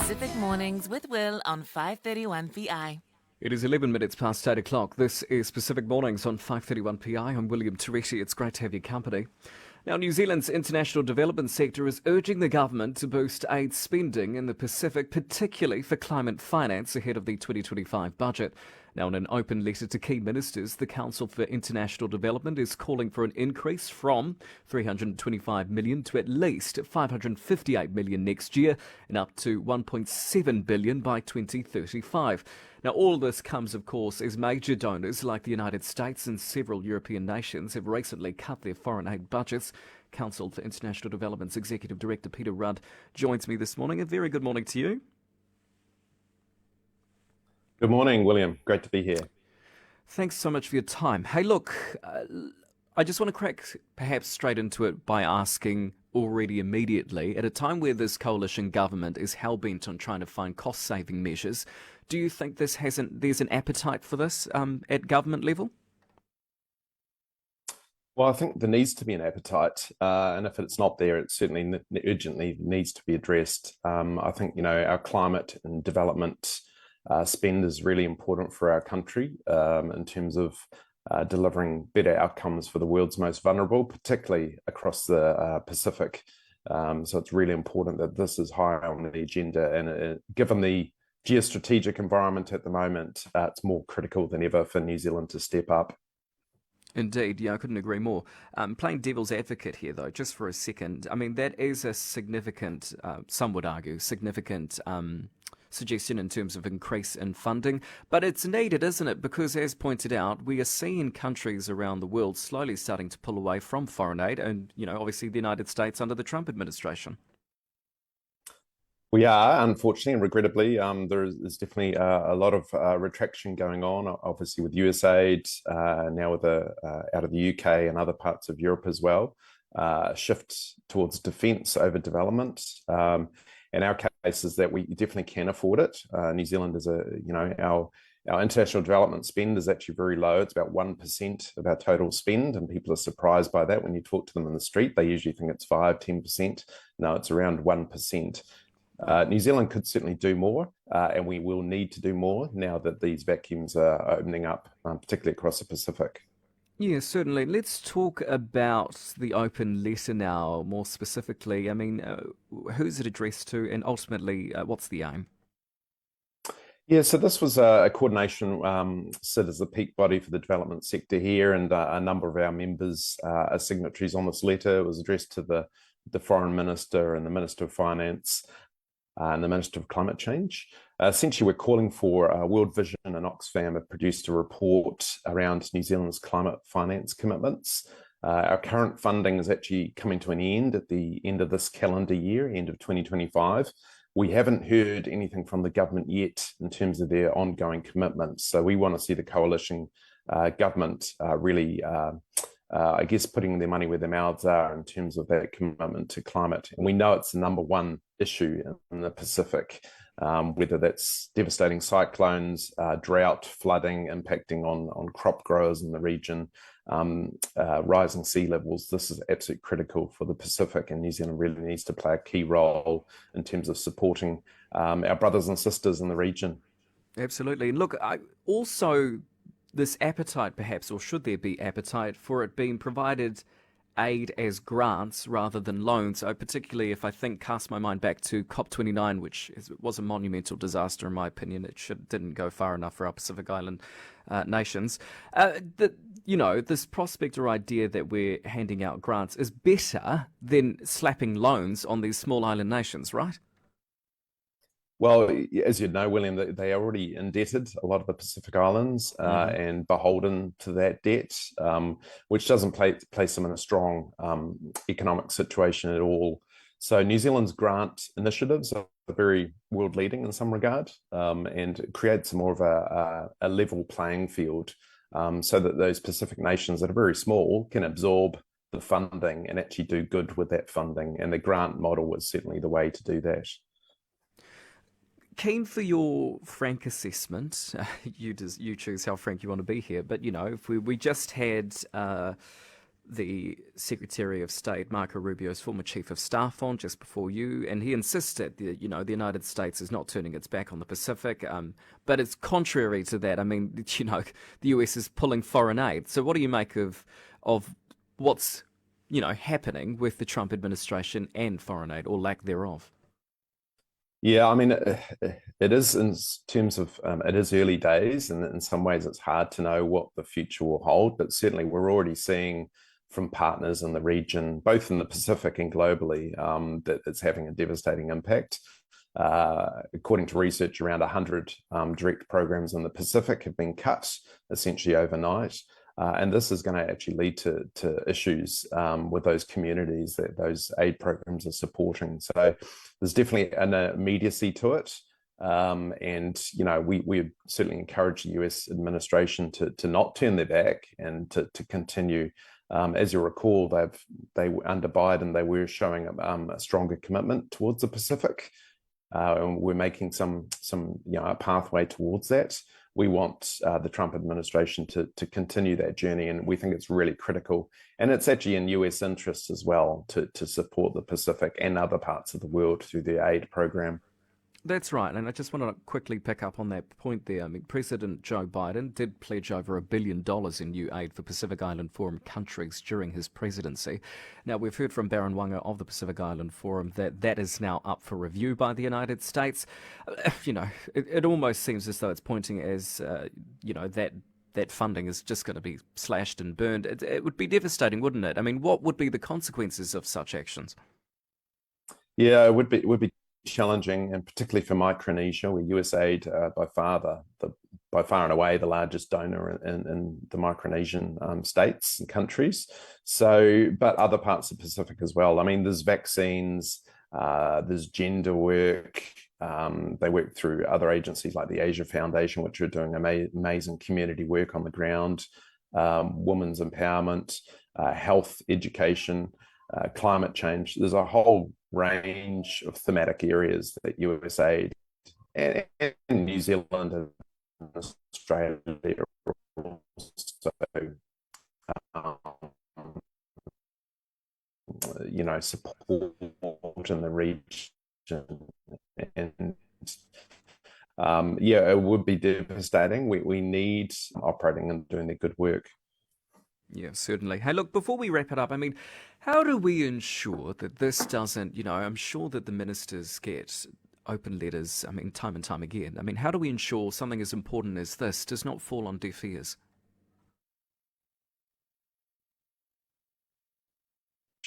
Pacific Mornings with Will on 531 PI. It is 11 minutes past 8 o'clock. This is Pacific Mornings on 531 PI. I'm William Terite. It's great to have your company. Now, New Zealand's international development sector is urging the government to boost aid spending in the Pacific, particularly for climate finance ahead of the 2025 budget. Now, in an open letter to key ministers, the Council for International Development is calling for an increase from $325 million to at least $558 million next year and up to $1.7 billion by 2035. Now, all this comes, of course, as major donors like the United States and several European nations have recently cut their foreign aid budgets. Council for International Development's Executive Director Peter Rudd joins me this morning. A very good morning to you. Good morning, William. Great to be here. Thanks so much for your time. Hey, look, I just want to crack perhaps straight into it by asking already immediately, at a time where this coalition government is hell-bent on trying to find cost-saving measures, do you think there's an appetite for this at government level? Well, I think there needs to be an appetite, and if it's not there, it certainly urgently needs to be addressed. I think, our climate and development spend is really important for our country in terms of delivering better outcomes for the world's most vulnerable, particularly across the Pacific. So it's really important that this is high on the agenda, and given the geostrategic environment at the moment, it's more critical than ever for New Zealand to step up. Indeed, yeah, I couldn't agree more. Playing devil's advocate here, though, just for a second, I mean, that is a significant, some would argue, significant suggestion in terms of increase in funding. But it's needed, isn't it? Because, as pointed out, we are seeing countries around the world slowly starting to pull away from foreign aid, and, obviously the United States under the Trump administration. We are, unfortunately and regrettably, there's definitely a lot of retraction going on, obviously with USAID, now with out of the UK and other parts of Europe as well, shift towards defence over development. In our case is that we definitely can afford it. New Zealand is our international development spend is actually very low. It's about 1% of our total spend, and people are surprised by that when you talk to them in the street. They usually think it's 5-10%. No, it's around 1%. New Zealand could certainly do more, and we will need to do more now that these vacuums are opening up, particularly across the Pacific. Yeah, certainly. Let's talk about the open letter now, more specifically. I mean, who's it addressed to, and ultimately, what's the aim? Yeah, so this was a coordination sit as the peak body for the development sector here, and a number of our members are signatories on this letter. It was addressed to the Foreign Minister and the Minister of Finance, and the Minister of Climate Change. Essentially, we're calling for World Vision and Oxfam have produced a report around New Zealand's climate finance commitments. Our current funding is actually coming to an end at the end of this calendar year, end of 2025. We haven't heard anything from the government yet in terms of their ongoing commitments. So we want to see the coalition government really putting their money where their mouths are in terms of that commitment to climate. And we know it's the number one issue in the Pacific, whether that's devastating cyclones, drought, flooding, impacting on crop growers in the region, rising sea levels. This is absolutely critical for the Pacific, and New Zealand really needs to play a key role in terms of supporting our brothers and sisters in the region. Absolutely. And look, also this appetite perhaps, or should there be appetite for it being provided aid as grants rather than loans, particularly if I cast my mind back to COP29, which was a monumental disaster in my opinion. It didn't go far enough for our Pacific Island nations. This prospect or idea that we're handing out grants is better than slapping loans on these small island nations, right? Well, as you know, William, they are already indebted, a lot of the Pacific Islands, and beholden to that debt, which doesn't place them in a strong economic situation at all. So New Zealand's grant initiatives are very world-leading in some regard, and it creates more of a level playing field, so that those Pacific nations that are very small can absorb the funding and actually do good with that funding. And the grant model is certainly the way to do that. Keen for your frank assessment. You choose how frank you want to be here. But, if we just had the Secretary of State, Marco Rubio's former chief of staff, on just before you, and he insisted that, the United States is not turning its back on the Pacific, but it's contrary to that. I mean, the US is pulling foreign aid. So what do you make of what's, happening with the Trump administration and foreign aid, or lack thereof? Yeah, I mean, it is in terms of it is early days, and in some ways it's hard to know what the future will hold. But certainly, we're already seeing from partners in the region, both in the Pacific and globally, that it's having a devastating impact. According to research, around 100 direct programs in the Pacific have been cut essentially overnight. And this is going to actually lead to issues with those communities that those aid programs are supporting. So there's definitely an immediacy to it. And, we certainly encourage the US administration to not turn their back and to continue. As you recall, they under Biden, they were showing a stronger commitment towards the Pacific. And we're making some a pathway towards that. We want the Trump administration to continue that journey, and we think it's really critical. And it's actually in US interest as well to support the Pacific and other parts of the world through the aid program. That's right, and I just want to quickly pick up on that point there. I mean, President Joe Biden did pledge over $1 billion in new aid for Pacific Island Forum countries during his presidency. Now, we've heard from Baron Wanga of the Pacific Island Forum that is now up for review by the United States. It almost seems as though it's pointing as, that funding is just going to be slashed and burned. It would be devastating, wouldn't it? I mean, what would be the consequences of such actions? Yeah, it would be challenging, and particularly for Micronesia, where USAID by far and away the largest donor in the Micronesian states and countries. So, but other parts of the Pacific as well. I mean, there's vaccines, there's gender work. They work through other agencies like the Asia Foundation, which are doing amazing community work on the ground. Women's empowerment, health, education, climate change. There's a whole range of thematic areas that USAID and New Zealand and Australia also, support in the region. And it would be devastating. We need operating and doing their good work. Yeah, certainly. Hey, look, before we wrap it up, I mean, how do we ensure that this doesn't, I'm sure that the ministers get open letters, I mean, time and time again. I mean, how do we ensure something as important as this does not fall on deaf ears?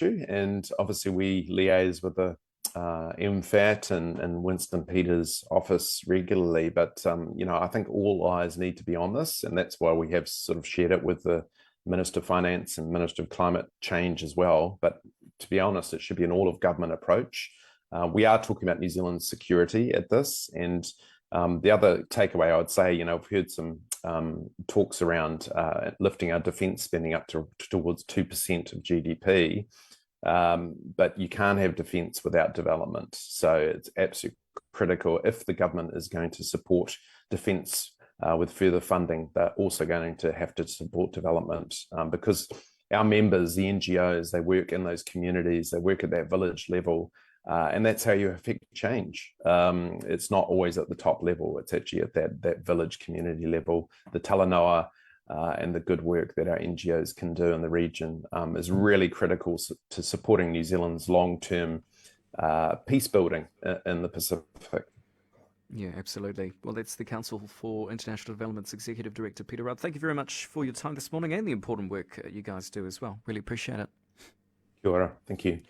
And obviously we liaise with the MFAT and Winston Peters' office regularly, but I think all eyes need to be on this, and that's why we have sort of shared it with the Minister of Finance and Minister of Climate Change as well. But to be honest, it should be an all-of-government approach. We are talking about New Zealand's security at this, and the other takeaway I would say, I've heard some talks around lifting our defence spending up towards 2% of GDP. But you can't have defence without development. So it's absolutely critical. If the government is going to support defence with further funding, they're also going to have to support development, because our members, the NGOs, they work in those communities, they work at that village level, and that's how you affect change. It's not always at the top level. It's actually at that village community level. The talanoa and the good work that our NGOs can do in the region is really critical to supporting New Zealand's long-term peace building in the Pacific. Yeah, absolutely. Well, that's the Council for International Development's Executive Director, Peter Rudd. Thank you very much for your time this morning and the important work you guys do as well. Really appreciate it. Kia ora. Thank you.